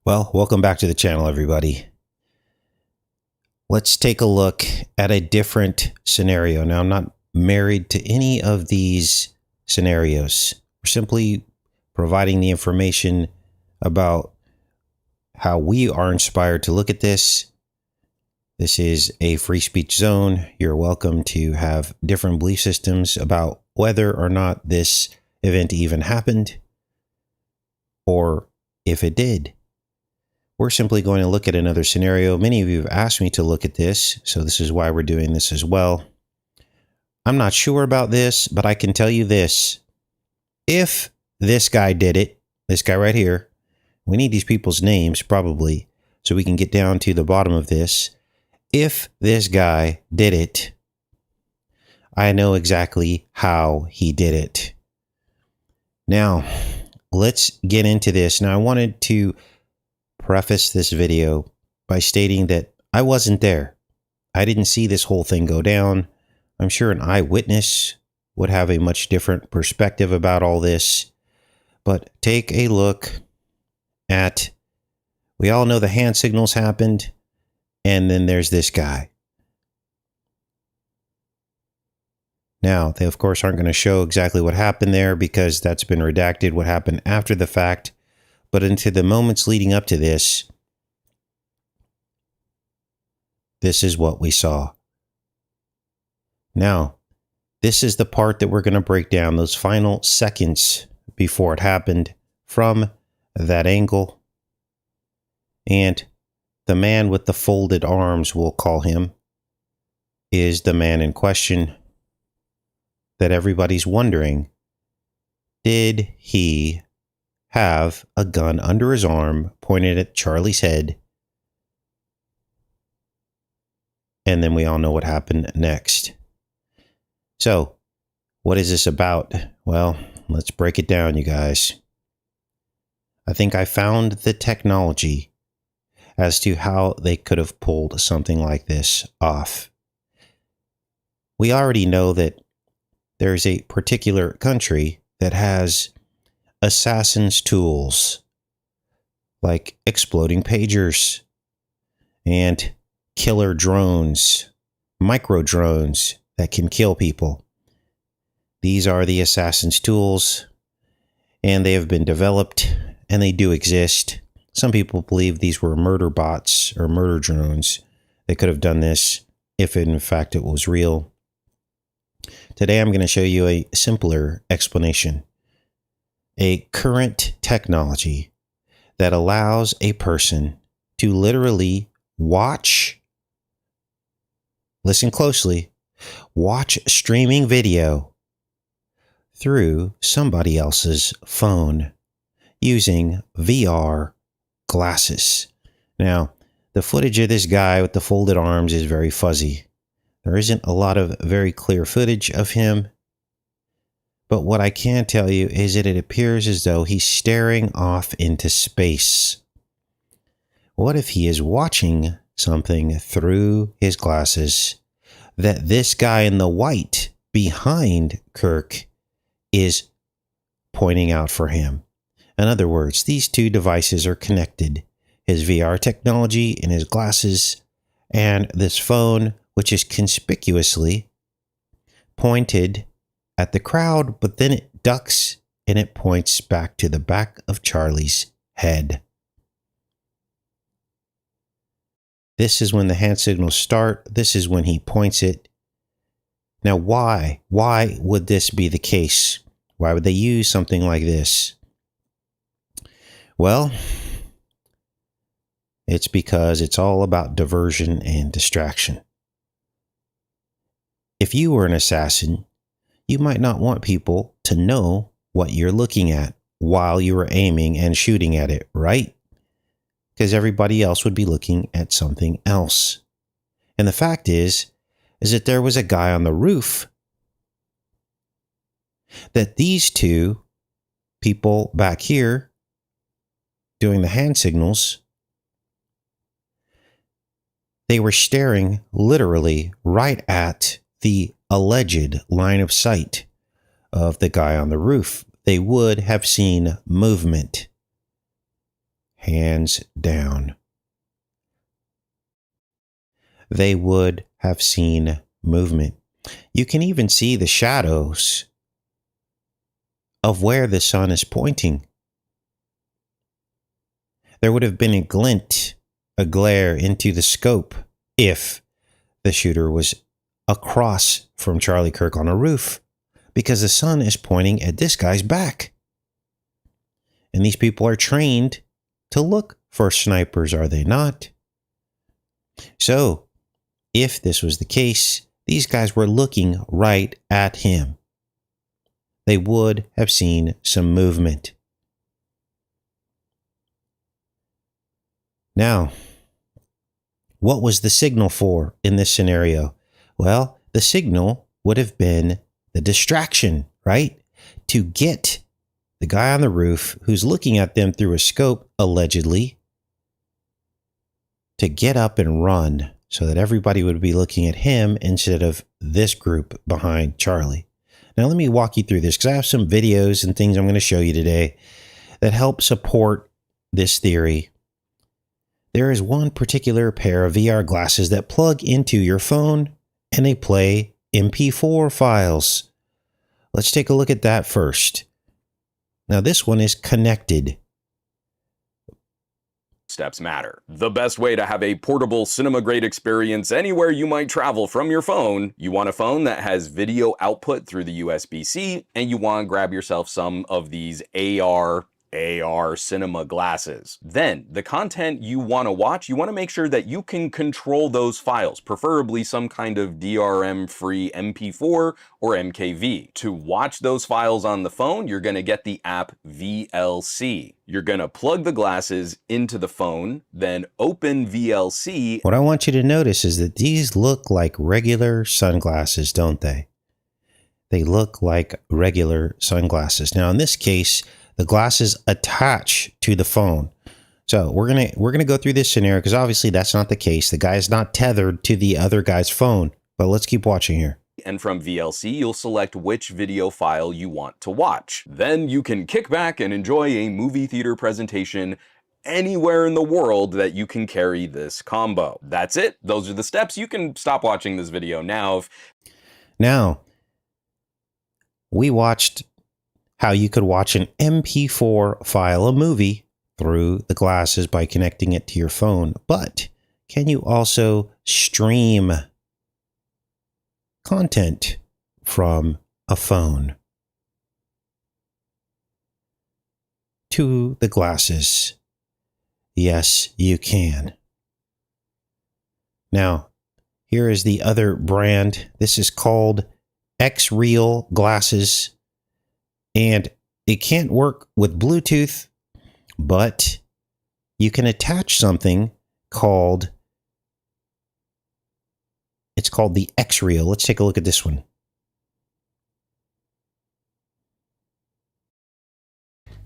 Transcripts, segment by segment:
Well, welcome back to the channel, everybody. Let's take a look at a different scenario. Now, I'm not married to any of these scenarios. We're simply providing the information about how we are inspired to look at this. This is a free speech zone. You're welcome to have different belief systems about whether or not this event even happened, or if it did. We're simply going to look at another scenario. Many of you have asked me to look at this, so this is why we're doing this as well. I'm not sure about this, but I can tell you this. If this guy did it, this guy right here, we need these people's names probably, so we can get down to the bottom of this. If this guy did it, I know exactly how he did it. Now, let's get into this. Now, I wanted to preface this video by stating that I wasn't there. I didn't see this whole thing go down. I'm sure an eyewitness would have a much different perspective about all this. But take a look at, we all know the hand signals happened, and then there's this guy. Now, they of course aren't going to show exactly what happened there because that's been redacted, what happened after the fact. But into the moments leading up to this, this is what we saw. Now, this is the part that we're going to break down, those final seconds before it happened from that angle. And the man with the folded arms, we'll call him, is the man in question that everybody's wondering, did he have a gun under his arm pointed at Charlie's head? And then we all know what happened next. So, what is this about? Well, let's break it down, you guys. I think I found the technology as to how they could have pulled something like this off. We already know that there's a particular country that has assassin's tools like exploding pagers and killer drones, micro drones that can kill people. These are the assassin's tools, and they have been developed, and they do exist. Some people believe these were murder bots or murder drones that could have done this if in fact it was real. Today I'm going to show you a simpler explanation. A current technology that allows a person to literally watch, listen closely, watch streaming video through somebody else's phone using VR glasses. Now, the footage of this guy with the folded arms is very fuzzy. There isn't a lot of very clear footage of him. But what I can tell you is that it appears as though he's staring off into space. What if he is watching something through his glasses that this guy in the white behind Kirk is pointing out for him? In other words, these two devices are connected. His VR technology in his glasses and this phone, which is conspicuously pointed at the crowd, but then it ducks and it points back to the back of Charlie's head. This is when the hand signals start. This is when he points it. Now, why? Why would this be the case? Why would they use something like this? Well, it's because it's all about diversion and distraction. If you were an assassin, you might not want people to know what you're looking at while you were aiming and shooting at it, right? Because everybody else would be looking at something else. And the fact is that there was a guy on the roof that these two people back here doing the hand signals, they were staring literally right at the alleged line of sight of the guy on the roof. They would have seen movement. hands down. They would have seen movement. You can even see the shadows of where the sun is pointing. There would have been a glint, a glare into the scope if the shooter was across from Charlie Kirk on a roof, because the sun is pointing at this guy's back. And these people are trained to look for snipers, are they not? So, if this was the case, these guys were looking right at him. They would have seen some movement. Now, what was the signal for in this scenario? Well, the signal would have been the distraction, right? To get the guy on the roof who's looking at them through a scope, allegedly, to get up and run so that everybody would be looking at him instead of this group behind Charlie. Now, let me walk you through this because I have some videos and things I'm going to show you today that help support this theory. There is one particular pair of VR glasses that plug into your phone and they play MP4 files. Let's take a look at that first. Now, this one is connected. Steps matter. The best way to have a portable cinema-grade experience anywhere you might travel from your phone, you want a phone that has video output through the USB-C, and you want to grab yourself some of these AR cinema glasses. Then, the content you want to watch, you want to make sure that you can control those files, preferably some kind of DRM-free MP4 or MKV. To watch those files on the phone, you're going to get the app VLC. You're going to plug the glasses into the phone, then open VLC. What I want you to notice is that these look like regular sunglasses, don't they? They look like regular sunglasses. Now, in this case, the glasses attach to the phone. So we're gonna go through this scenario because obviously that's not the case. The guy is not tethered to the other guy's phone. But let's keep watching here. And from VLC, you'll select which video file you want to watch. Then you can kick back and enjoy a movie theater presentation anywhere in the world that you can carry this combo. That's it. Those are the steps. You can stop watching this video now. Now, we watched how you could watch an MP4 file, a movie, through the glasses by connecting it to your phone. But can you also stream content from a phone to the glasses? Yes, you can. Now, here is the other brand. This is called X-Real glasses. And it can't work with Bluetooth, but you can attach something called, it's called the X-Real. Let's take a look at this one.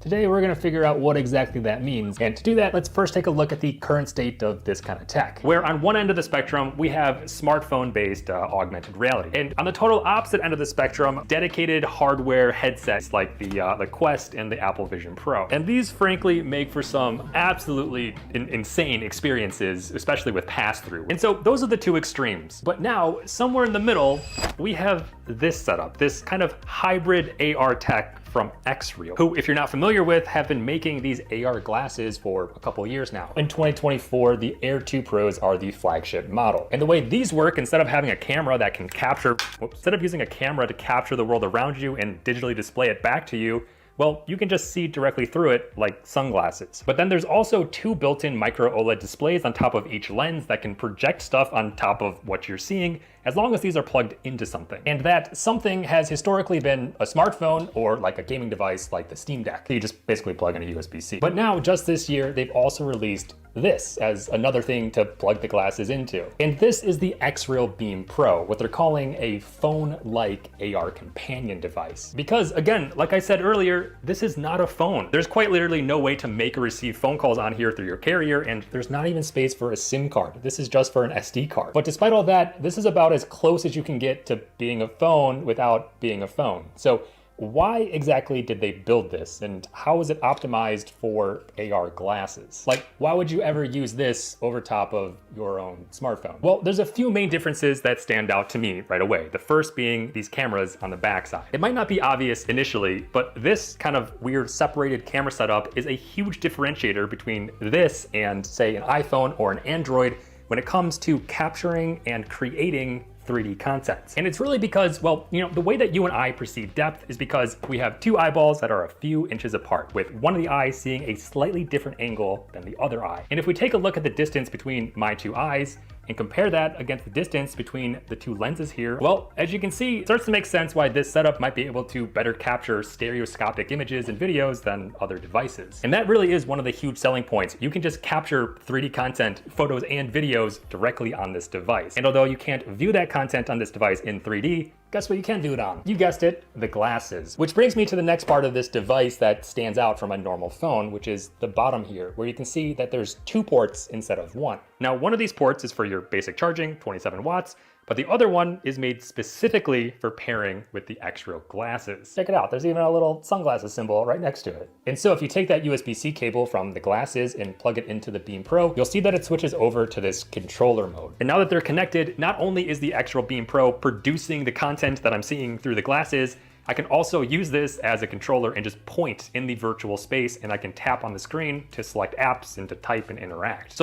Today we're going to figure out what exactly that means, and to do that, let's first take a look at the current state of this kind of tech, where on one end of the spectrum we have smartphone-based augmented reality, and on the total opposite end of the spectrum, dedicated hardware headsets like the Quest and the Apple Vision Pro. And these frankly make for some absolutely insane experiences, especially with pass-through. And so those are the two extremes. But now, somewhere in the middle, we have this setup, this kind of hybrid AR tech from X-Real, who, if you're not familiar with, have been making these AR glasses for a couple years now. In 2024, the Air 2 Pros are the flagship model. And the way these work, instead of having a camera that can capture, instead of using a camera to capture the world around you and digitally display it back to you, well, you can just see directly through it like sunglasses. But then there's also two built-in micro OLED displays on top of each lens that can project stuff on top of what you're seeing, as long as these are plugged into something. And that something has historically been a smartphone or like a gaming device like the Steam Deck. You just basically plug in a USB-C. But now, just this year, they've also released this as another thing to plug the glasses into. And this is the X-Real Beam Pro, what they're calling a phone-like AR companion device. Because again, like I said earlier, this is not a phone. There's quite literally no way to make or receive phone calls on here through your carrier, and there's not even space for a SIM card. This is just for an SD card. But despite all that, this is about as close as you can get to being a phone without being a phone. So why exactly did they build this, and how is it optimized for AR glasses? Like, why would you ever use this over top of your own smartphone? Well, there's a few main differences that stand out to me right away. The first being these cameras on the backside. It might not be obvious initially, but this kind of weird separated camera setup is a huge differentiator between this and, say, an iPhone or an Android when it comes to capturing and creating 3D content. And it's really because, well, the way that you and I perceive depth is because we have two eyeballs that are a few inches apart, with one of the eyes seeing a slightly different angle than the other eye. And if we take a look at the distance between my two eyes and compare that against the distance between the two lenses here, well, as you can see, it starts to make sense why this setup might be able to better capture stereoscopic images and videos than other devices. And that really is one of the huge selling points. You can just capture 3D content, photos and videos directly on this device. And although you can't view that content on this device in 3D, guess what you can do it on? You guessed it, the glasses. Which brings me to the next part of this device that stands out from a normal phone, which is the bottom here, where you can see that there's 2 ports instead of 1. Now, one of these ports is for your basic charging, 27 watts, but the other one is made specifically for pairing with the X-Real glasses. Check it out, there's even a little sunglasses symbol right next to it. And so if you take that USB-C cable from the glasses and plug it into the Beam Pro, you'll see that it switches over to this controller mode. And now that they're connected, not only is the X-Real Beam Pro producing the content that I'm seeing through the glasses, I can also use this as a controller and just point in the virtual space, and I can tap on the screen to select apps and to type and interact.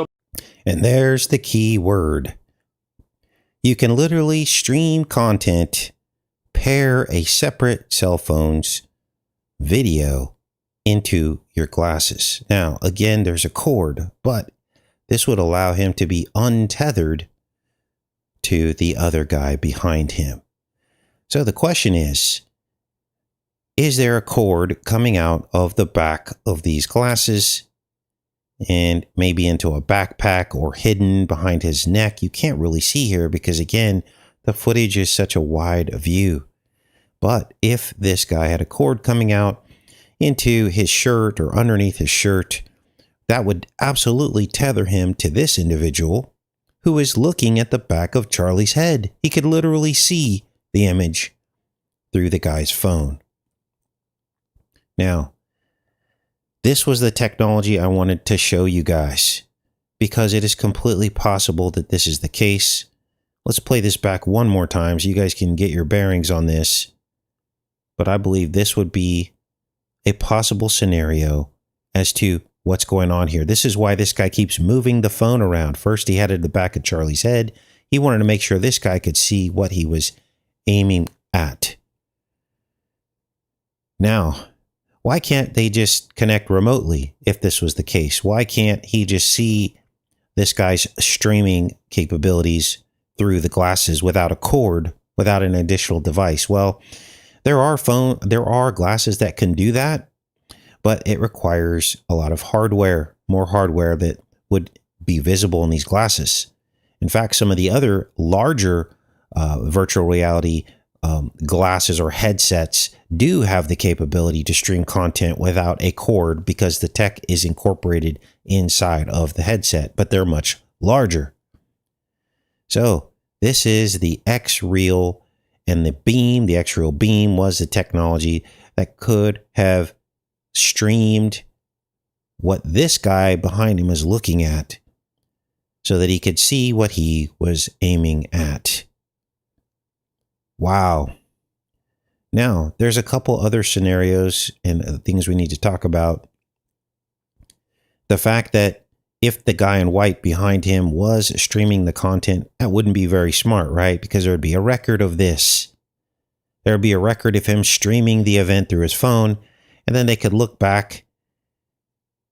And there's the key word. You can literally stream content, pair a separate cell phone's video into your glasses. Now, again, there's a cord, but this would allow him to be untethered to the other guy behind him. So the question is there a cord coming out of the back of these glasses and maybe into a backpack or hidden behind his neck? You can't really see here because, again, the footage is such a wide view. But if this guy had a cord coming out into his shirt or underneath his shirt, that would absolutely tether him to this individual who is looking at the back of Charlie's head. He could literally see the image through the guy's phone. Now, this was the technology I wanted to show you guys because it is completely possible that this is the case. Let's play this back one more time so you guys can get your bearings on this. But I believe this would be a possible scenario as to what's going on here. This is why this guy keeps moving the phone around. First, he had it at the back of Charlie's head. He wanted to make sure this guy could see what he was aiming at. Now, why can't they just connect remotely if this was the case? Why can't he just see this guy's streaming capabilities through the glasses without a cord, without an additional device? Well, there are glasses that can do that, but it requires a lot of hardware, more hardware that would be visible in these glasses. In fact, some of the other larger virtual reality glasses or headsets do have the capability to stream content without a cord because the tech is incorporated inside of the headset, but they're much larger. So this is the X-Real, and the X-Real Beam was the technology that could have streamed what this guy behind him is looking at so that he could see what he was aiming at. Wow. Now, there's a couple other scenarios and things we need to talk about. The fact that if the guy in white behind him was streaming the content, that wouldn't be very smart, right? Because there would be a record of this. There would be a record of him streaming the event through his phone, and then they could look back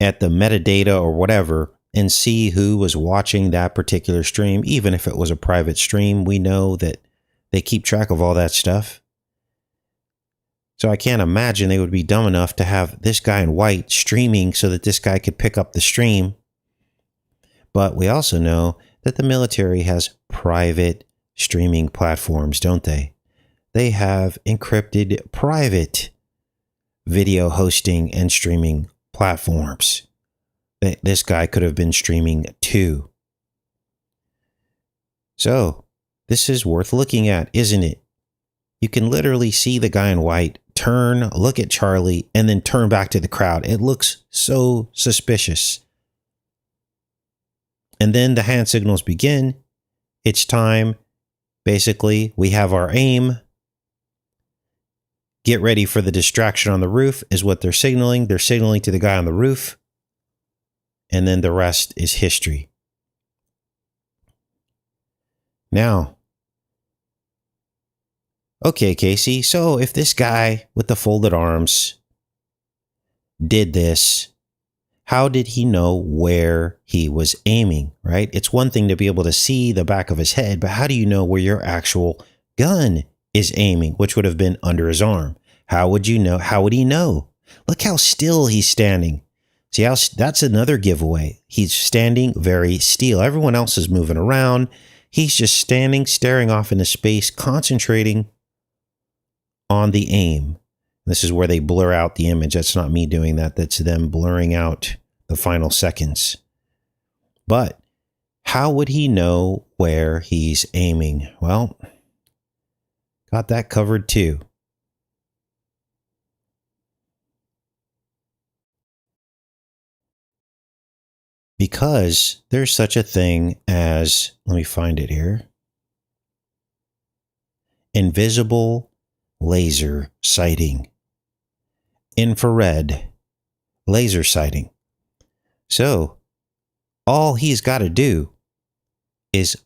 at the metadata or whatever and see who was watching that particular stream. Even if it was a private stream, we know that they keep track of all that stuff. So I can't imagine they would be dumb enough to have this guy in white streaming so that this guy could pick up the stream. But we also know that the military has private streaming platforms, don't they? They have encrypted private video hosting and streaming platforms that this guy could have been streaming to. So this is worth looking at, isn't it? You can literally see the guy in white turn, look at Charlie, and then turn back to the crowd. It looks so suspicious. And then the hand signals begin. It's time. Basically, we have our aim. Get ready for the distraction on the roof is what they're signaling. They're signaling to the guy on the roof. And then the rest is history. Now, okay, Casey, so if this guy with the folded arms did this, how did he know where he was aiming, right? It's one thing to be able to see the back of his head, but how do you know where your actual gun is aiming, which would have been under his arm? How would you know? How would he know? Look how still he's standing. See how that's another giveaway. He's standing very still. Everyone else is moving around. He's just standing, staring off into space, concentrating on the aim. This is where they blur out the image. That's not me doing that. That's them blurring out the final seconds. But how would he know where he's aiming? Well, got that covered too. Because there's such a thing as, let me find it here, invisible laser sighting, infrared laser sighting. So all he's got to do is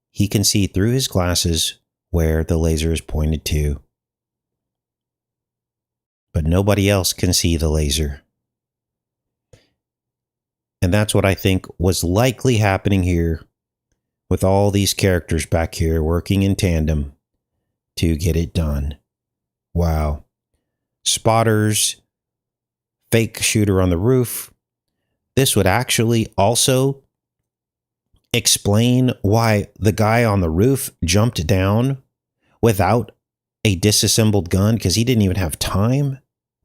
he can see through his glasses where the laser is pointed to, but nobody else can see the laser. And that's what I think was likely happening here with all these characters back here working in tandem to get it done. Wow. Spotters, fake shooter on the roof. This would actually also explain why the guy on the roof jumped down without a disassembled gun, because he didn't even have time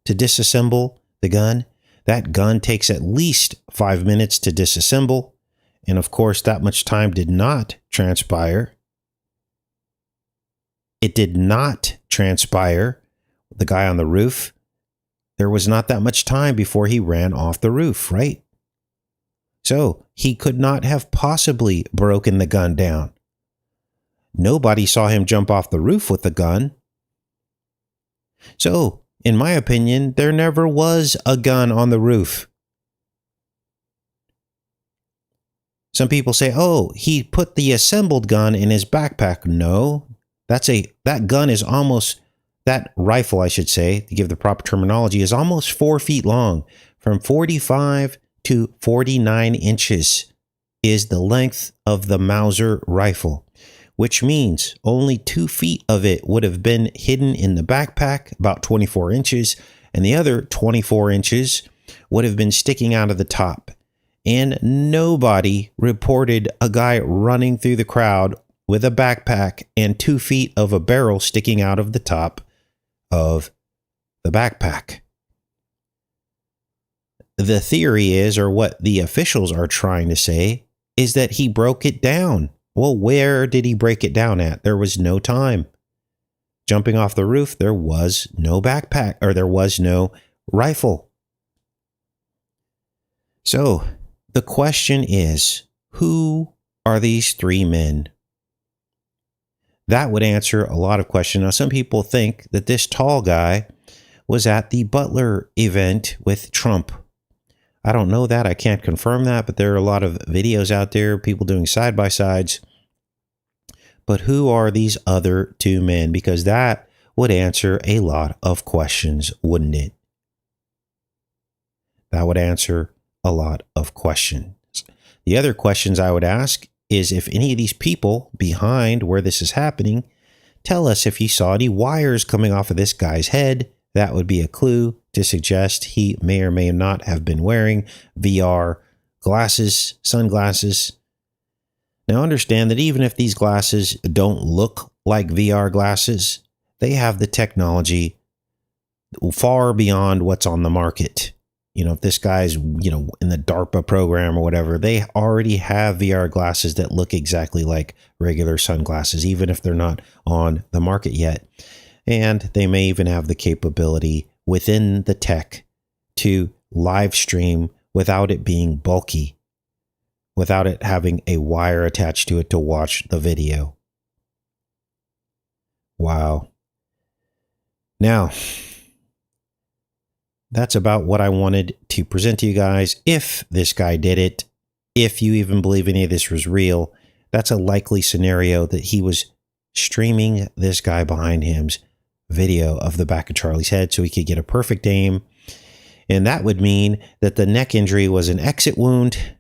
to disassemble the gun. That gun takes at least 5 minutes to disassemble. And of course, that much time did not transpire. It did not transpire. The guy on the roof, there was not that much time before he ran off the roof, right? So he could not have possibly broken the gun down. Nobody saw him jump off the roof with the gun. So, in my opinion, there never was a gun on the roof. Some people say, oh, he put the assembled gun in his backpack. No, that gun is almost, that rifle, I should say, to give the proper terminology, is almost 4 feet long. From 45 to 49 inches is the length of the Mauser rifle, which means only 2 feet of it would have been hidden in the backpack, about 24 inches, and the other 24 inches would have been sticking out of the top. And nobody reported a guy running through the crowd with a backpack and 2 feet of a barrel sticking out of the top of the backpack. The theory is, or what the officials are trying to say, is that he broke it down. Well, where did he break it down at? There was no time. Jumping off the roof, there was no backpack, or there was no rifle. So, the question is, who are these 3 men? That would answer a lot of questions. Now, some people think that this tall guy was at the Butler event with Trump. I don't know that. I can't confirm that, but there are a lot of videos out there, people doing side-by-sides. But who are these other 2 men? Because that would answer a lot of questions, wouldn't it? That would answer a lot of questions. The other questions I would ask is if any of these people behind where this is happening tell us if he saw any wires coming off of this guy's head. That would be a clue to suggest he may or may not have been wearing VR glasses, sunglasses. Now understand that even if these glasses don't look like VR glasses, they have the technology far beyond what's on the market. You know, if this guy's, in the DARPA program or whatever, they already have VR glasses that look exactly like regular sunglasses, even if they're not on the market yet. And they may even have the capability within the tech to live stream without it being bulky, without it having a wire attached to it to watch the video. Wow. Now, that's about what I wanted to present to you guys. If this guy did it, if you even believe any of this was real, that's a likely scenario that he was streaming this guy behind him's video of the back of Charlie's head so he could get a perfect aim. And that would mean that the neck injury was an exit wound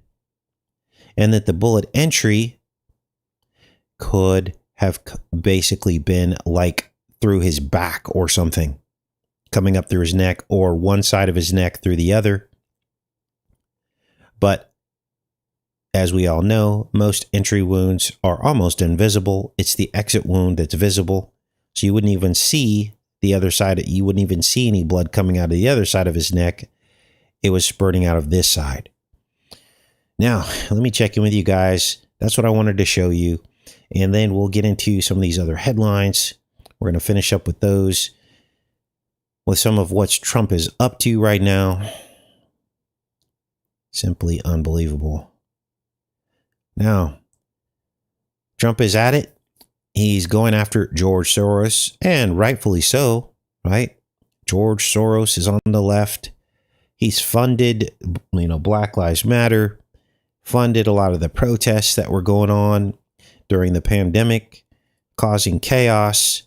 and that the bullet entry could have basically been like through his back or something, coming up through his neck or one side of his neck through the other. But as we all know, most entry wounds are almost invisible. It's the exit wound that's visible. So you wouldn't even see the other side. You wouldn't even see any blood coming out of the other side of his neck. It was spurting out of this side. Now, let me check in with you guys. That's what I wanted to show you. And then we'll get into some of these other headlines. We're going to finish up with those, with some of what Trump is up to right now. Simply unbelievable. Now, Trump is at it. He's going after George Soros, and rightfully so, right? George Soros is on the left. He's funded, Black Lives Matter, funded a lot of the protests that were going on during the pandemic, causing chaos.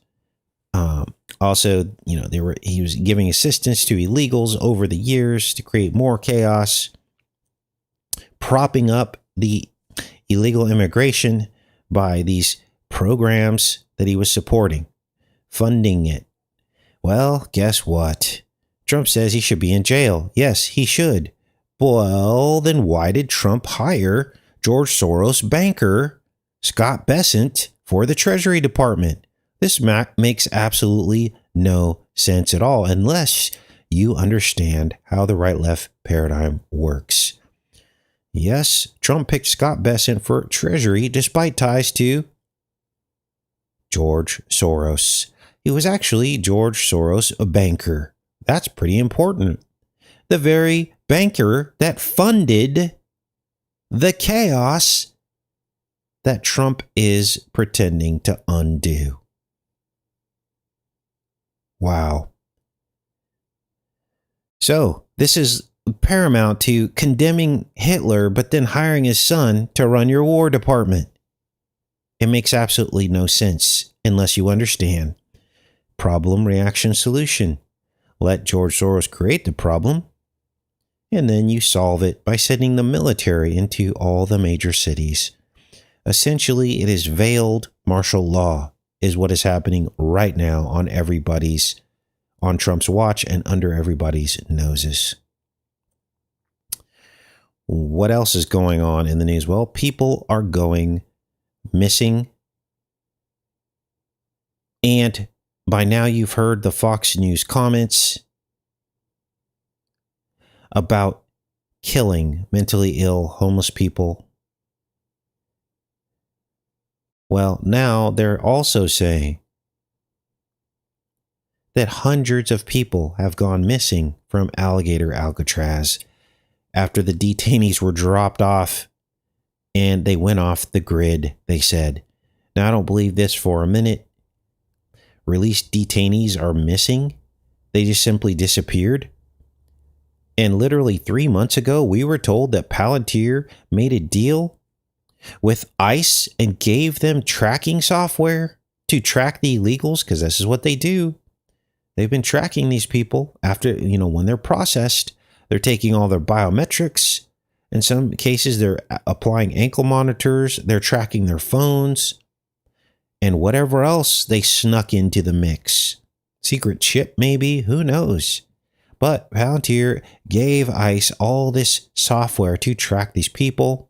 Also, he was giving assistance to illegals over the years to create more chaos, propping up the illegal immigration by these programs that he was supporting, funding it. Well, guess what? Trump says he should be in jail. Yes, he should. Well, then why did Trump hire George Soros banker Scott Bessent for the Treasury Department? This makes absolutely no sense at all unless you understand how the right-left paradigm works. Yes, Trump picked Scott Bessent for Treasury despite ties to George Soros. He was actually George Soros, a banker. That's pretty important. The very banker that funded the chaos that Trump is pretending to undo. Wow. So, this is paramount to condemning Hitler, but then hiring his son to run your War Department. It makes absolutely no sense unless you understand problem, reaction, solution. Let George Soros create the problem, and then you solve it by sending the military into all the major cities. Essentially, it is veiled martial law is what is happening right now on Trump's watch and under everybody's noses. What else is going on in the news? Well, people are going missing. And by now you've heard the Fox News comments about killing mentally ill homeless people. Well, now they're also saying that hundreds of people have gone missing from Alligator Alcatraz after the detainees were dropped off and they went off the grid, they said. Now, I don't believe this for a minute. Released detainees are missing. They just simply disappeared. And literally 3 months ago, we were told that Palantir made a deal with ICE and gave them tracking software to track the illegals, because this is what they do. They've been tracking these people after, when they're processed. They're taking all their biometrics. In some cases, they're applying ankle monitors. They're tracking their phones and whatever else they snuck into the mix. Secret chip, maybe, who knows? But Palantir gave ICE all this software to track these people.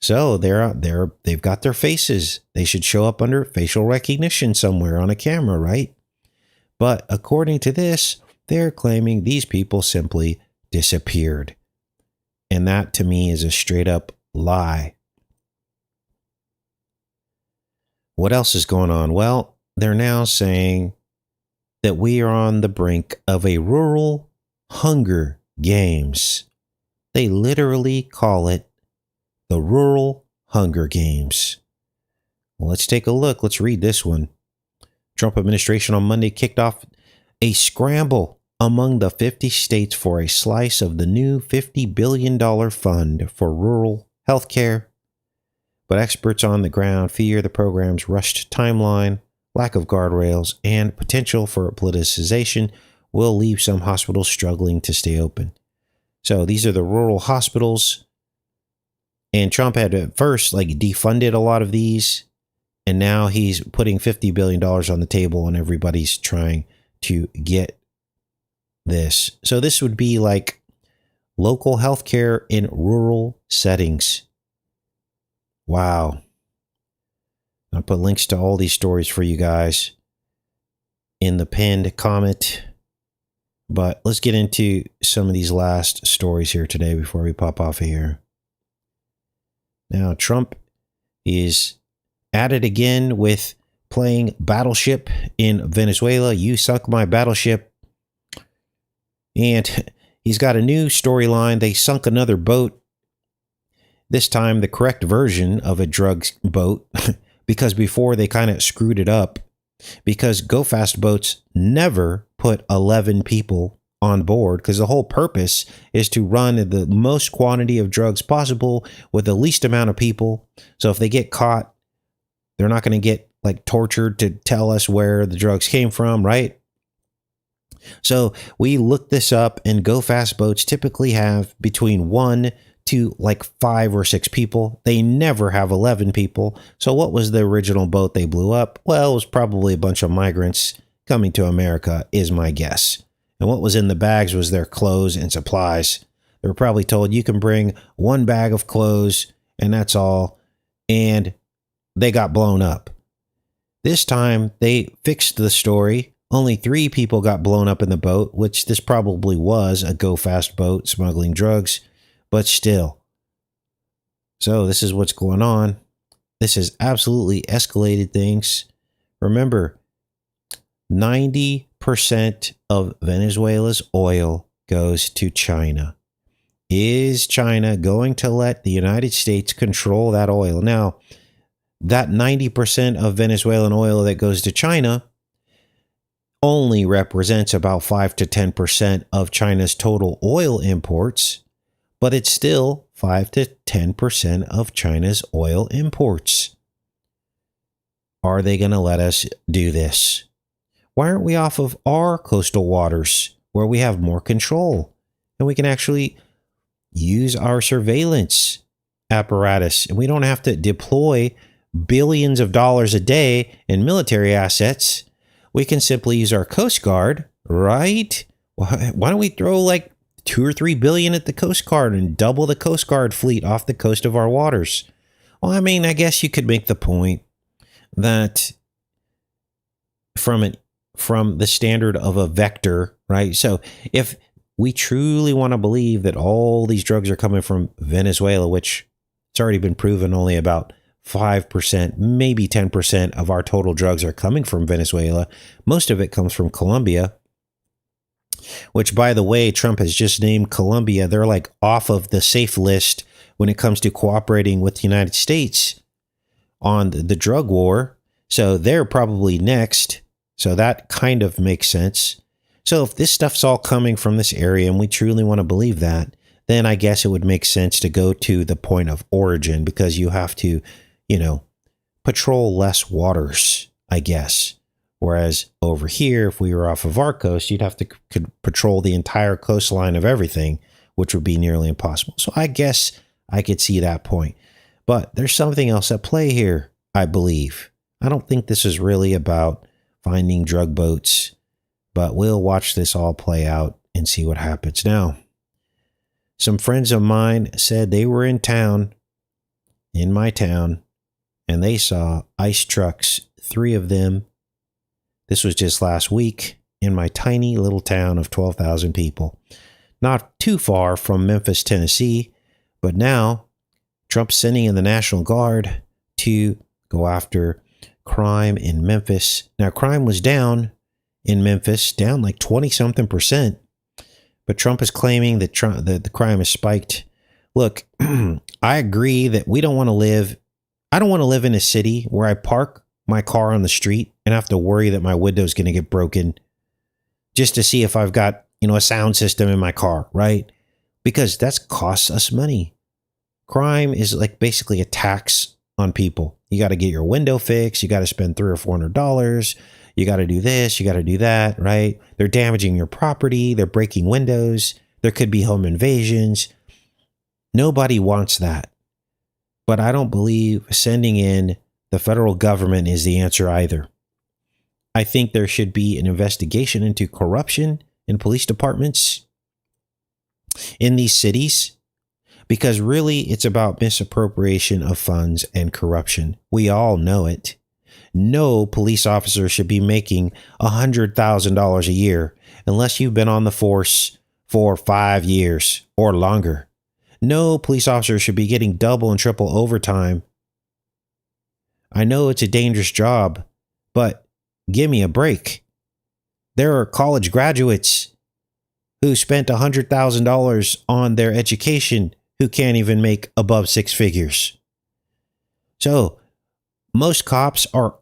So they've got their faces. They should show up under facial recognition somewhere on a camera, right? But according to this, they're claiming these people simply disappeared. And that to me is a straight up lie. What else is going on? Well, they're now saying that we are on the brink of a rural Hunger Games. They literally call it the Rural Hunger Games. Well, let's take a look. Let's read this one. Trump administration on Monday kicked off a scramble among the 50 states for a slice of the new $50 billion fund for rural health care. But experts on the ground fear the program's rushed timeline, lack of guardrails, and potential for politicization will leave some hospitals struggling to stay open. So these are the rural hospitals. And Trump had at first defunded a lot of these. And now he's putting $50 billion on the table and everybody's trying to get this. So this would be like local healthcare in rural settings. Wow. I'll put links to all these stories for you guys in the pinned comment. But let's get into some of these last stories here today before we pop off of here. Now, Trump is at it again with playing Battleship in Venezuela. You sunk my battleship. And he's got a new storyline. They sunk another boat. This time the correct version of a drug boat. Because before they kind of screwed it up. Because Go Fast boats never put 11 people on board. Because the whole purpose is to run the most quantity of drugs possible with the least amount of people. So if they get caught, they're not going to get tortured to tell us where the drugs came from, right? So we looked this up, and Go Fast boats typically have between 1 to 5 or 6 people. They never have 11 people. So what was the original boat they blew up? Well, it was probably a bunch of migrants coming to America, is my guess. And what was in the bags was their clothes and supplies. They were probably told you can bring 1 bag of clothes and that's all. And they got blown up. This time they fixed the story. Only 3 people got blown up in the boat, which this probably was a Go Fast boat smuggling drugs, but still. So this is what's going on. This has absolutely escalated things. Remember, 90% of Venezuela's oil goes to China. Is China going to let the United States control that oil? Now, that 90% of Venezuelan oil that goes to China only represents about 5 to 10% of China's total oil imports, but it's still 5 to 10% of China's oil imports. Are they going to let us do this? Why aren't we off of our coastal waters where we have more control and we can actually use our surveillance apparatus and we don't have to deploy billions of dollars a day in military assets? We can simply use our Coast Guard, right? Why don't we throw 2 or 3 billion at the Coast Guard and double the Coast Guard fleet off the coast of our waters? Well, I mean, I guess you could make the point that from the standard of a vector, right? So if we truly want to believe that all these drugs are coming from Venezuela, which it's already been proven only about 5%, maybe 10% of our total drugs are coming from Venezuela. Most of it comes from Colombia, which, by the way, Trump has just named Colombia. They're off of the safe list when it comes to cooperating with the United States on the drug war. So they're probably next. So that kind of makes sense. So if this stuff's all coming from this area and we truly want to believe that, then I guess it would make sense to go to the point of origin, because you have to, patrol less waters, I guess. Whereas over here, if we were off of our coast, you'd have to patrol the entire coastline of everything, which would be nearly impossible. So I guess I could see that point. But there's something else at play here, I believe. I don't think this is really about finding drug boats, but we'll watch this all play out and see what happens. Now, some friends of mine said they were in my town, and they saw ICE trucks, 3 of them. This was just last week in my tiny little town of 12,000 people. Not too far from Memphis, Tennessee, but now Trump's sending in the National Guard to go after crime in Memphis. Now, crime was down in Memphis, down like 20 something percent. But Trump is claiming that the crime has spiked. Look, I agree that I don't want to live in a city where I park my car on the street and have to worry that my window is going to get broken just to see if I've got, a sound system in my car, right? Because that costs us money. Crime is like basically a tax on people. You got to get your window fixed. You got to spend $300 or $400. You got to do this. You got to do that, right? They're damaging your property. They're breaking windows. There could be home invasions. Nobody wants that. But I don't believe sending in the federal government is the answer either. I think there should be an investigation into corruption in police departments in these cities, because really it's about misappropriation of funds and corruption. We all know it. No police officer should be making $100,000 a year unless you've been on the force for 5 years or longer. No police officer should be getting double and triple overtime. I know it's a dangerous job, but give me a break. There are college graduates who spent $100,000 on their education who can't even make above 6 figures. So most cops are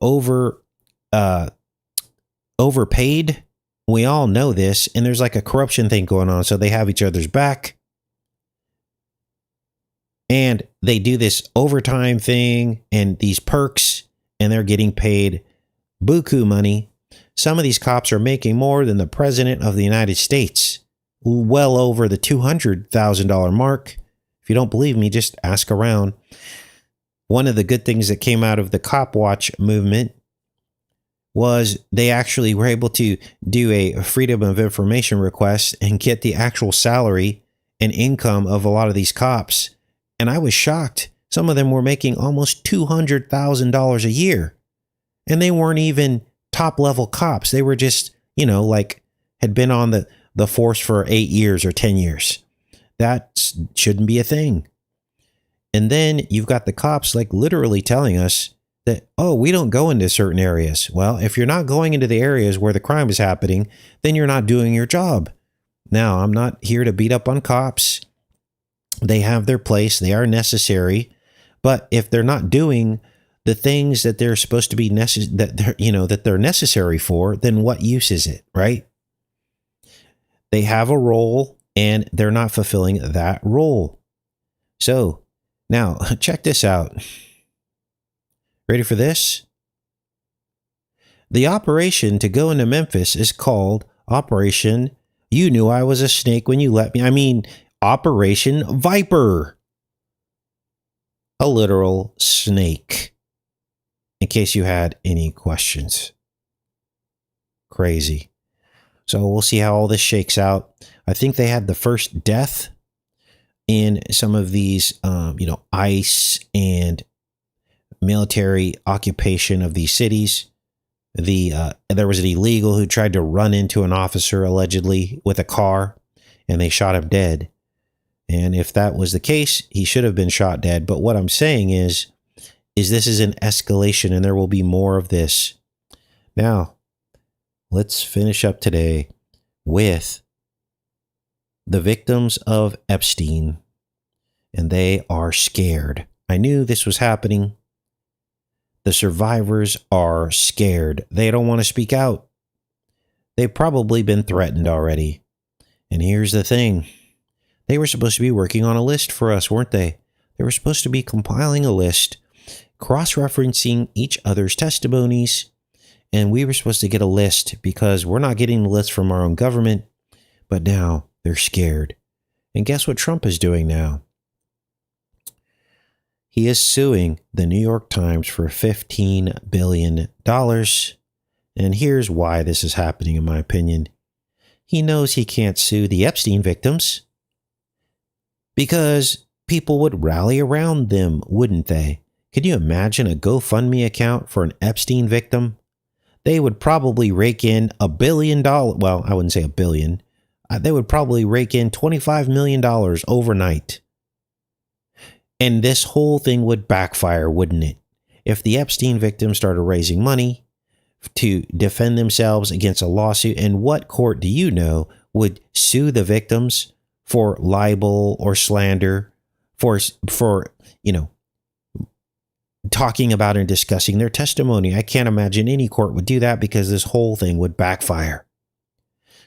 overpaid. We all know this, and there's like a corruption thing going on. So they have each other's back, and they do this overtime thing and these perks, and they're getting paid buku money. Some of these cops are making more than the president of the United States, well over the $200,000 mark. If you don't believe me, just ask around. One of the good things that came out of the Cop Watch movement was they actually were able to do a freedom of information request and get the actual salary and income of a lot of these cops. And I was shocked. Some of them were making almost $200,000 a year. And they weren't even top level cops. They were just, had been on the force for 8 years or 10 years. That shouldn't be a thing. And then you've got the cops like literally telling us that, we don't go into certain areas. Well, if you're not going into the areas where the crime is happening, then you're not doing your job. Now, I'm not here to beat up on cops. They have their place. They are necessary. But if they're not doing the things that they're supposed to be that they're necessary for, then what use is it, right? They have a role and they're not fulfilling that role. So now check this out. Ready for this? The operation to go into Memphis is called Operation You Knew I Was a Snake When You Let Me. Operation Viper. A literal snake. In case you had any questions. Crazy. So we'll see how all this shakes out. I think they had the first death in some of these, ICE and military occupation of these cities. There was an illegal who tried to run into an officer allegedly with a car, and they shot him dead. And if that was the case, he should have been shot dead. But what I'm saying is this is an escalation, and there will be more of this. Now, let's finish up today with the victims of Epstein, and they are scared. I knew this was happening. The survivors are scared. They don't want to speak out. They've probably been threatened already. And here's the thing. They were supposed to be working on a list for us, weren't they? They were supposed to be compiling a list, cross-referencing each other's testimonies, and we were supposed to get a list because we're not getting the list from our own government, but now they're scared. And guess what Trump is doing now? He is suing the New York Times for $15 billion. And here's why this is happening, in my opinion. He knows he can't sue the Epstein victims because people would rally around them, wouldn't they? Could you imagine a GoFundMe account for an Epstein victim? They would probably rake in $1 billion. Well, I wouldn't say $1 billion. They would probably rake in $25 million overnight. And this whole thing would backfire, wouldn't it? If the Epstein victims started raising money, to defend themselves against a lawsuit. And what court do you know would sue the victims for libel or slander, for talking about and discussing their testimony? I can't imagine any court would do that, because this whole thing would backfire.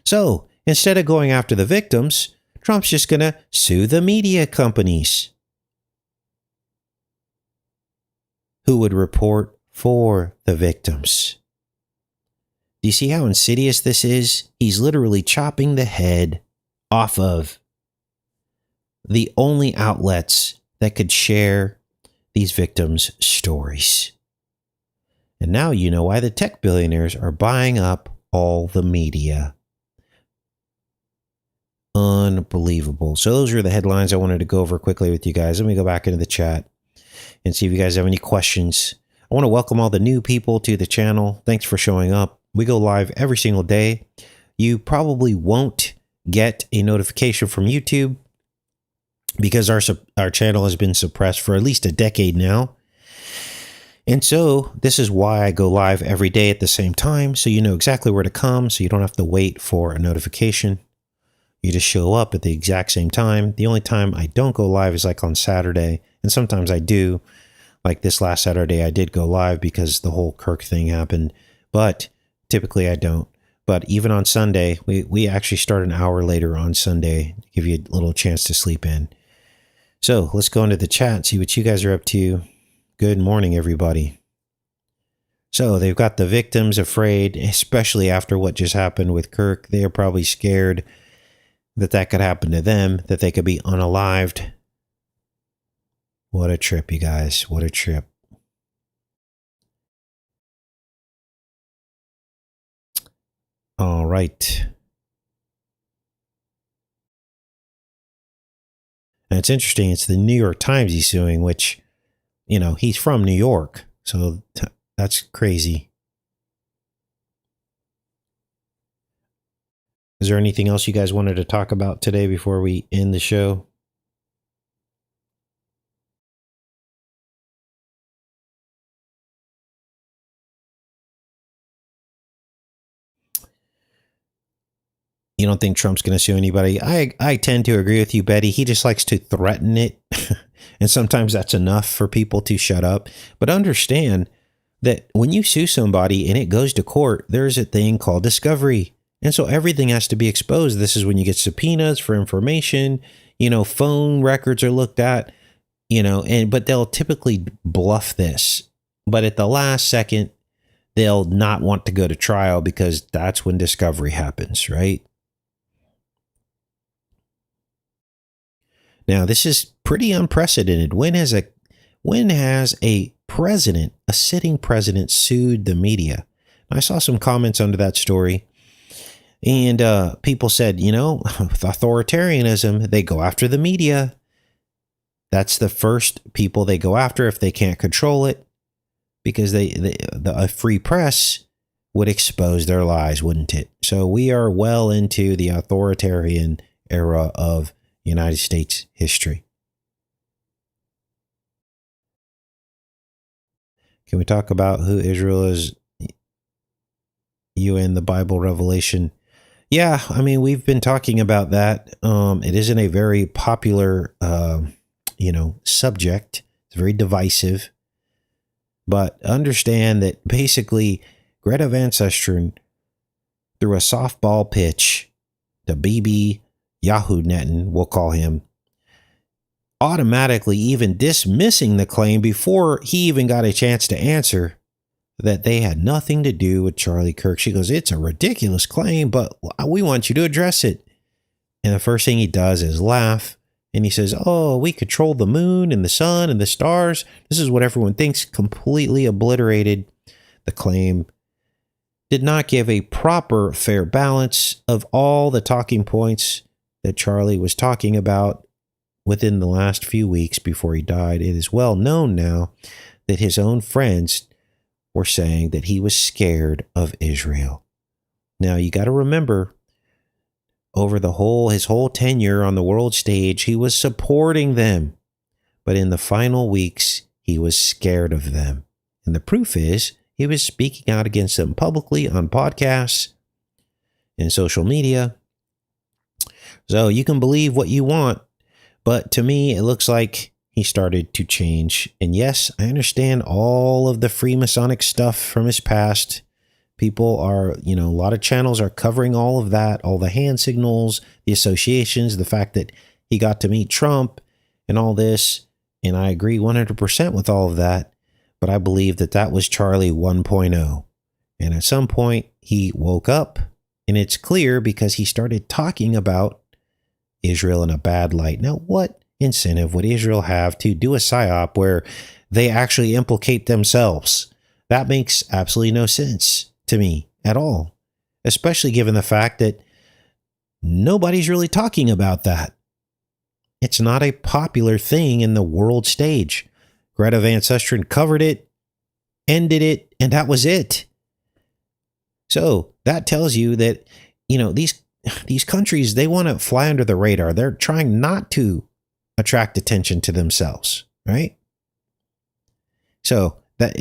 So instead of going after the victims, Trump's just going to sue the media companies who would report for the victims. Do you see how insidious this is? He's literally chopping the head off of the only outlets that could share these victims' stories. And now you know why the tech billionaires are buying up all the media. Unbelievable. So those are the headlines I wanted to go over quickly with you guys. Let me go back into the chat and see if you guys have any questions. I want to welcome all the new people to the channel. Thanks for showing up. We go live every single day. You probably won't get a notification from YouTube because our channel has been suppressed for at least a decade now. And so this is why I go live every day at the same time, so you know exactly where to come, so you don't have to wait for a notification. You just show up at the exact same time. The only time I don't go live is like on Saturday, and sometimes I do. Like this last Saturday, I did go live because the whole Kirk thing happened, but typically I don't. But even on Sunday, we actually start an hour later on Sunday to give you a little chance to sleep in. So let's go into the chat and see what you guys are up to. Good morning, everybody. So they've got the victims afraid, especially after what just happened with Kirk. They are probably scared that could happen to them, that they could be unalived. What a trip, you guys. What a trip. All right. And it's interesting. It's the New York Times he's suing, which, he's from New York. So that's crazy. Is there anything else you guys wanted to talk about today before we end the show? You don't think Trump's going to sue anybody? I tend to agree with you, Betty. He just likes to threaten it. And sometimes that's enough for people to shut up. But understand that when you sue somebody and it goes to court, there's a thing called discovery. And so everything has to be exposed. This is when you get subpoenas for information. Phone records are looked at, but they'll typically bluff this. But at the last second, they'll not want to go to trial because that's when discovery happens, right? Now, this is pretty unprecedented. When has a president, a sitting president, sued the media? I saw some comments under that story, and people said, with authoritarianism, they go after the media. That's the first people they go after if they can't control it, because a free press would expose their lies, wouldn't it? So we are well into the authoritarian era of United States history. Can we talk about who Israel is? You in the Bible Revelation? Yeah, we've been talking about that. It isn't a very popular, subject. It's very divisive. But understand that basically Greta Van Susteren threw a softball pitch to Bibi Yahoo Netan, we'll call him, automatically even dismissing the claim before he even got a chance to answer that they had nothing to do with Charlie Kirk. She goes, it's a ridiculous claim, but we want you to address it. And the first thing he does is laugh. And he says, oh, we control the moon and the sun and the stars. This is what everyone thinks. Completely obliterated the claim. Did not give a proper, fair balance of all the talking points that Charlie was talking about within the last few weeks before he died. It is well known now that his own friends were saying that he was scared of Israel. Now, you got to remember, over his whole tenure on the world stage, he was supporting them. But in the final weeks, he was scared of them. And the proof is, He was speaking out against them publicly on podcasts and social media. So you can believe what you want, but to me, it looks like he started to change. And yes, I understand all of the Freemasonic stuff from his past. People are, a lot of channels are covering all of that, all the hand signals, the associations, the fact that he got to meet Trump and all this. And I agree 100% with all of that. But I believe that that was Charlie 1.0. And at some point, he woke up. And it's clear because he started talking about Israel in a bad light. Now, what incentive would Israel have to do a psyop where they actually implicate themselves? That makes absolutely no sense to me at all, especially given the fact that nobody's really talking about that. It's not a popular thing in the world stage. Greta Van Susteren covered it, ended it, and that was it. So that tells you that, these countries, they want to fly under the radar. They're trying not to attract attention to themselves, right? So that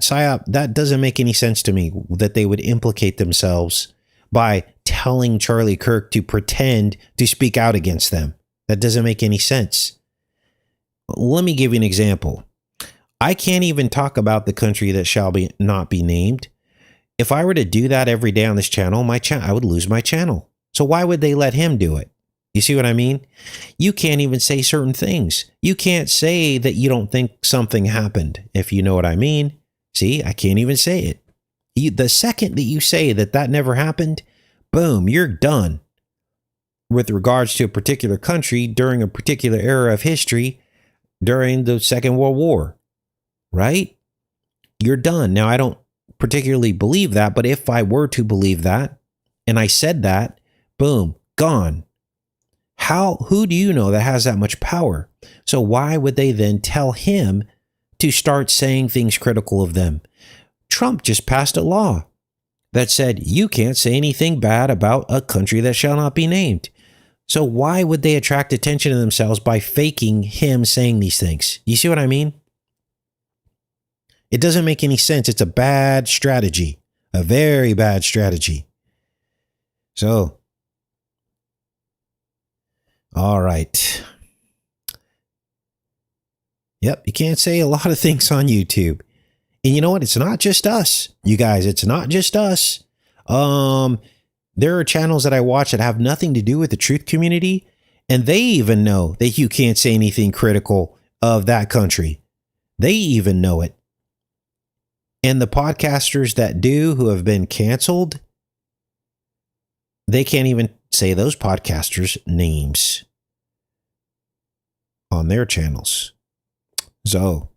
psyop, that doesn't make any sense to me, that they would implicate themselves by telling Charlie Kirk to pretend to speak out against them. That doesn't make any sense. Let me give you an example. I can't even talk about the country that shall not be named. If I were to do that every day on this channel, I would lose my channel. So why would they let him do it? You see what I mean? You can't even say certain things. You can't say that you don't think something happened, if you know what I mean. See, I can't even say it. The second that you say that never happened, boom, you're done. With regards to a particular country during a particular era of history during the Second World War, right? You're done. Now, I don't particularly believe that, but if I were to believe that, and I said that, boom, gone. Who do you know that has that much power? So why would they then tell him to start saying things critical of them? Trump just passed a law that said you can't say anything bad about a country that shall not be named. So why would they attract attention to themselves by faking him saying these things? You see what I mean? It doesn't make any sense. It's a bad strategy, a very bad strategy. So, all right. Yep, you can't say a lot of things on YouTube. And you know what? It's not just us, you guys. It's not just us. There are channels that I watch that have nothing to do with the truth community, and they even know that you can't say anything critical of that country. They even know it. And the podcasters that do, who have been canceled, they can't even say those podcasters' names on their channels. So,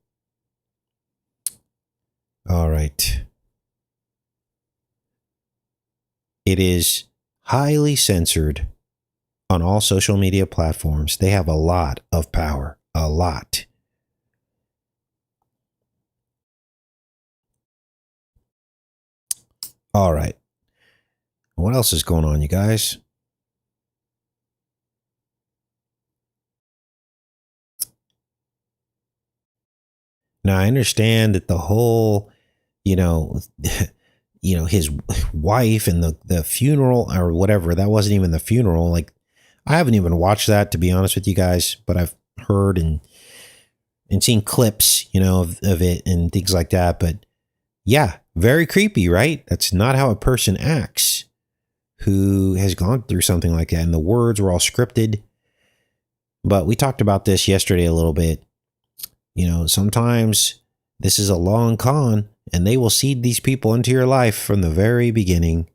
all right. It is highly censored on all social media platforms. They have a lot of power, a lot. All right. What else is going on, you guys? Now, I understand that the whole, his wife and the funeral or whatever, that wasn't even the funeral. Like, I haven't even watched that, to be honest with you guys, but I've heard and seen clips, of it and things like that. But yeah, very creepy, right? That's not how a person acts who has gone through something like that. And the words were all scripted. But we talked about this yesterday a little bit. Sometimes this is a long con, and they will seed these people into your life from the very beginning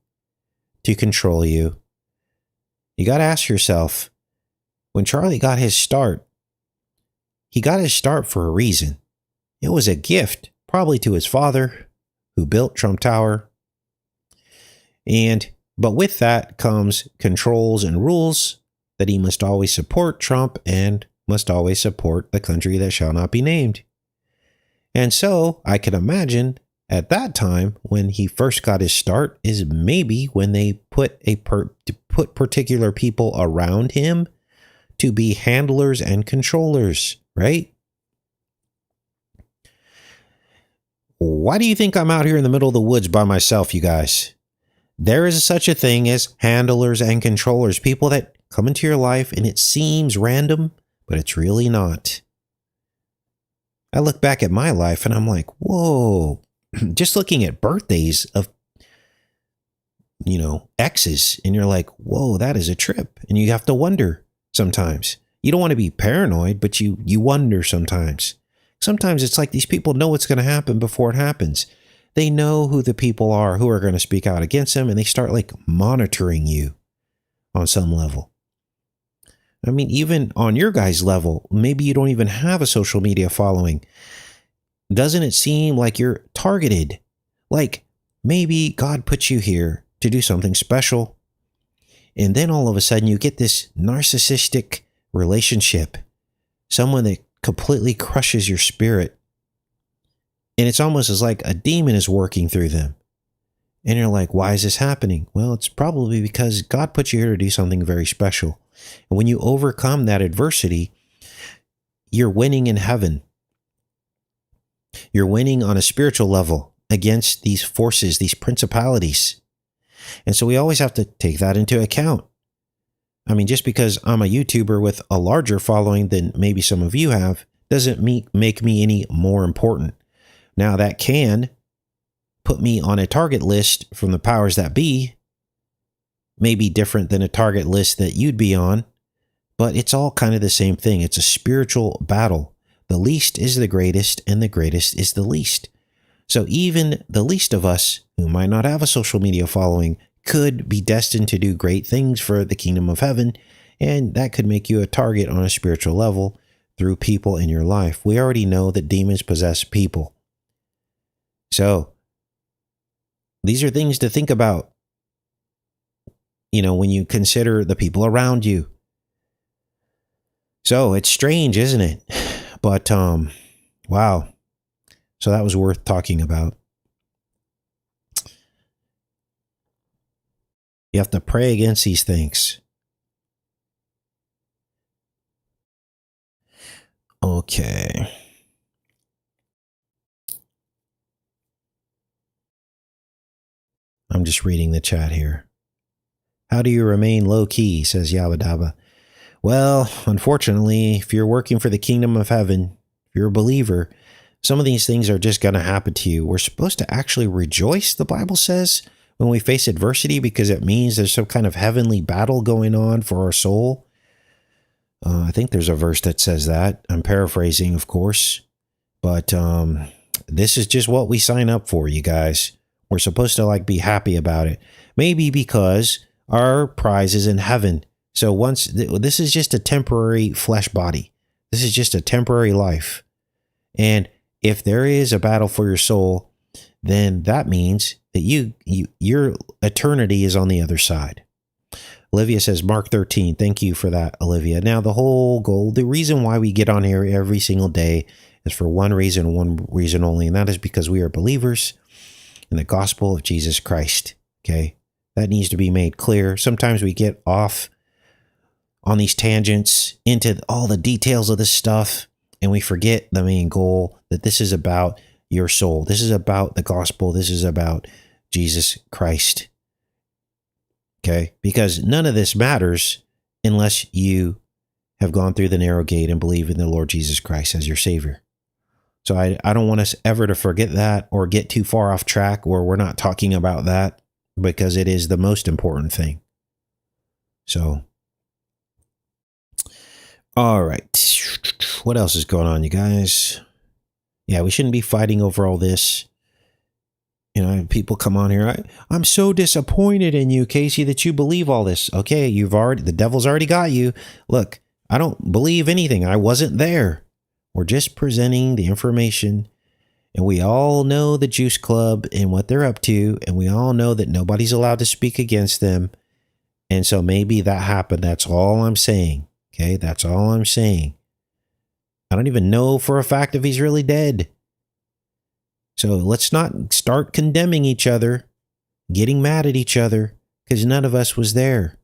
to control you. You got to ask yourself, when Charlie got his start, he got his start for a reason. It was a gift, probably to his father, who built Trump Tower. But with that comes controls and rules that he must always support Trump and must always support the country that shall not be named. And so I can imagine at that time when he first got his start is maybe when they put particular people around him to be handlers and controllers, right? Why do you think I'm out here in the middle of the woods by myself, you guys? There is such a thing as handlers and controllers, people that come into your life and it seems random, but it's really not. I look back at my life and I'm like, whoa, just looking at birthdays of, exes, and you're like, whoa, that is a trip. And you have to wonder sometimes. You don't want to be paranoid, but you wonder sometimes. Sometimes it's like these people know what's going to happen before it happens. They know who the people are who are going to speak out against them, and they start like monitoring you on some level. I mean, even on your guys' level, maybe you don't even have a social media following. Doesn't it seem like you're targeted? Like maybe God put you here to do something special. And then all of a sudden you get this narcissistic relationship, someone that completely crushes your spirit. And it's almost as like a demon is working through them. And you're like, why is this happening? Well, it's probably because God put you here to do something very special. And when you overcome that adversity, you're winning in heaven. You're winning on a spiritual level against these forces, these principalities. And so we always have to take that into account. I mean, just because I'm a YouTuber with a larger following than maybe some of you have, doesn't make me any more important. Now, that can put me on a target list from the powers that be, maybe different than a target list that you'd be on, but it's all kind of the same thing. It's a spiritual battle. The least is the greatest, and the greatest is the least. So even the least of us, who might not have a social media following, could be destined to do great things for the kingdom of heaven, and that could make you a target on a spiritual level through people in your life. We already know that demons possess people. So these are things to think about, when you consider the people around you. So it's strange, isn't it? But, wow. So that was worth talking about. You have to pray against these things. Okay. I'm just reading the chat here. How do you remain low key, says Yabadaba. Well, unfortunately, if you're working for the kingdom of heaven, if you're a believer, some of these things are just going to happen to you. We're supposed to actually rejoice, the Bible says, when we face adversity, because it means there's some kind of heavenly battle going on for our soul. I think there's a verse that says that. I'm paraphrasing, of course. But this is just what we sign up for, you guys. We're supposed to be happy about it. Maybe because our prize is in heaven. So this is just a temporary flesh body. This is just a temporary life. And if there is a battle for your soul, then that means that your eternity is on the other side. Olivia says, Mark 13. Thank you for that, Olivia. Now, the whole goal, the reason why we get on here every single day is for one reason only, and that is because we are believers in the gospel of Jesus Christ. Okay? That needs to be made clear. Sometimes we get off on these tangents into all the details of this stuff, and we forget the main goal, that this is about your soul. This is about the gospel. This is about Jesus Christ. Okay? Because none of this matters unless you have gone through the narrow gate and believe in the Lord Jesus Christ as your Savior. So I don't want us ever to forget that or get too far off track where we're not talking about that, because it is the most important thing. So, all right. What else is going on, you guys? Yeah, we shouldn't be fighting over all this. People come on here. I'm so disappointed in you, Casey, that you believe all this. Okay, the devil's already got you. Look, I don't believe anything. I wasn't there. We're just presenting the information, and we all know the Juice Club and what they're up to, and we all know that nobody's allowed to speak against them. And so maybe that happened. That's all I'm saying. Okay, that's all I'm saying. I don't even know for a fact if he's really dead. So let's not start condemning each other, getting mad at each other, because none of us was there.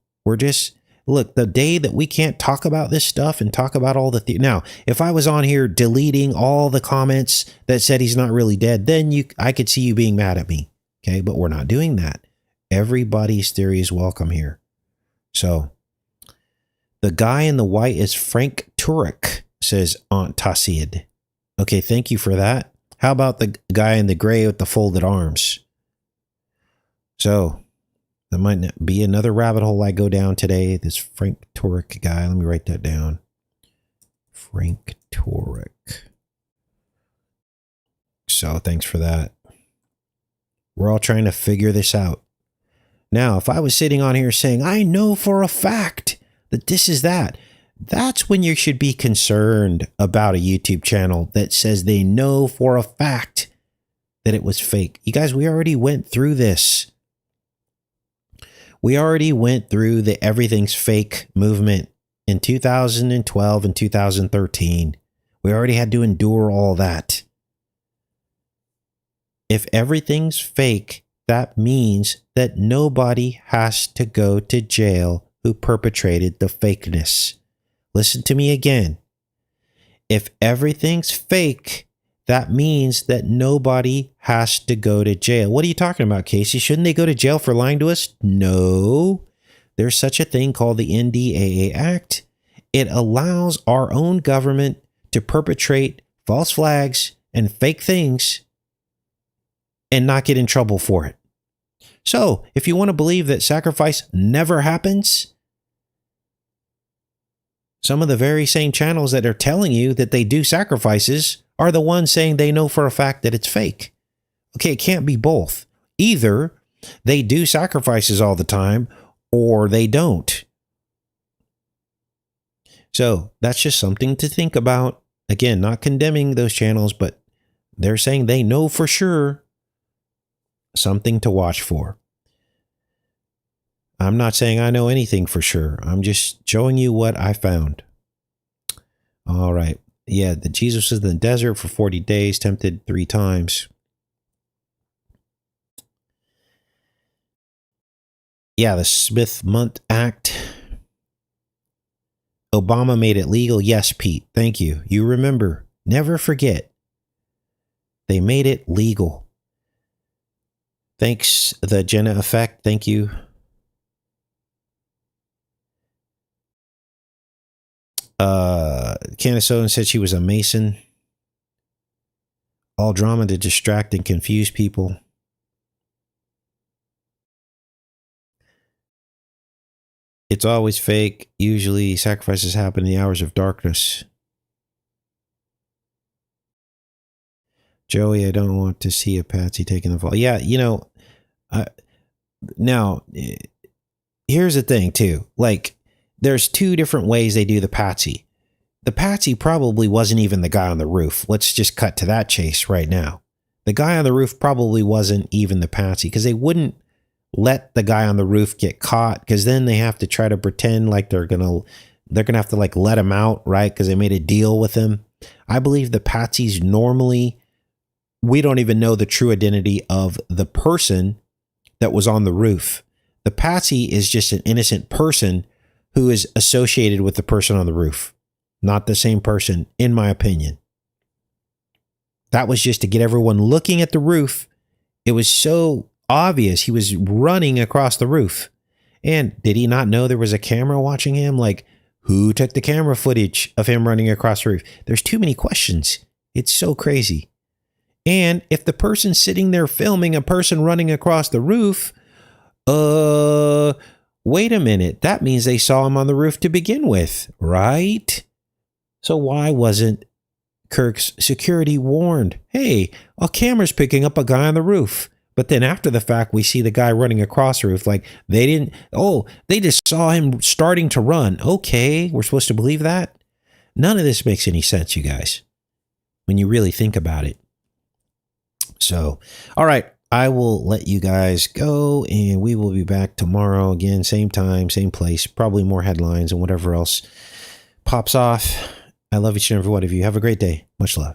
Look, the day that we can't talk about this stuff and talk about all the now, if I was on here deleting all the comments that said he's not really dead, then I could see you being mad at me. Okay, but we're not doing that. Everybody's theory is welcome here. So the guy in the white is Frank Turek, says Aunt Tassid. Okay, thank you for that. How about the guy in the gray with the folded arms? So that might be another rabbit hole I go down today. This Frank Turek guy. Let me write that down. Frank Turek. So thanks for that. We're all trying to figure this out. Now, if I was sitting on here saying, I know for a fact that this is that, that's when you should be concerned about a YouTube channel that says they know for a fact that it was fake. You guys, we already went through this. We already went through the everything's fake movement in 2012 and 2013. We already had to endure all that. If everything's fake, that means that nobody has to go to jail who perpetrated the fakeness. Listen to me again. If everything's fake, that means that nobody has to go to jail. What are you talking about, Casey? Shouldn't they go to jail for lying to us? No. There's such a thing called the NDAA Act. It allows our own government to perpetrate false flags and fake things and not get in trouble for it. So, if you want to believe that sacrifice never happens, some of the very same channels that are telling you that they do sacrifices are the ones saying they know for a fact that it's fake. Okay, it can't be both. Either they do sacrifices all the time or they don't. So that's just something to think about. Again, not condemning those channels, but they're saying they know for sure. Something to watch for. I'm not saying I know anything for sure. I'm just showing you what I found. All right. Yeah, the Jesus was in the desert for 40 days, tempted 3 times. Yeah, the Smith-Mundt Act. Obama made it legal. Yes, Pete. Thank you. You remember. Never forget. They made it legal. Thanks, the Jenna Effect. Thank you. Candace Owen said she was a Mason. All drama to distract and confuse people. It's always fake. Usually sacrifices happen in the hours of darkness. Joey, I don't want to see a patsy taking the fall. Yeah, you know, now, here's the thing, too. Like, there's 2 different ways they do the patsy. The patsy probably wasn't even the guy on the roof. Let's just cut to that chase right now. The guy on the roof probably wasn't even the patsy because they wouldn't let the guy on the roof get caught because then they have to try to pretend like they're gonna have to like let him out, right? Because they made a deal with him. I believe the patsies normally, we don't even know the true identity of the person that was on the roof. The patsy is just an innocent person who is associated with the person on the roof. Not the same person, in my opinion. That was just to get everyone looking at the roof. It was so obvious he was running across the roof. And did he not know there was a camera watching him? Like, who took the camera footage of him running across the roof? There's too many questions. It's so crazy. And if the person sitting there filming a person running across the roof, wait a minute. That means they saw him on the roof to begin with, right? So why wasn't Kirk's security warned? Hey, a camera's picking up a guy on the roof. But then after the fact, we see the guy running across the roof. Like they just saw him starting to run. Okay, we're supposed to believe that? None of this makes any sense, you guys, when you really think about it. So, all right, I will let you guys go and we will be back tomorrow again, same time, same place, probably more headlines and whatever else pops off. I love each and every one of you. Have a great day. Much love.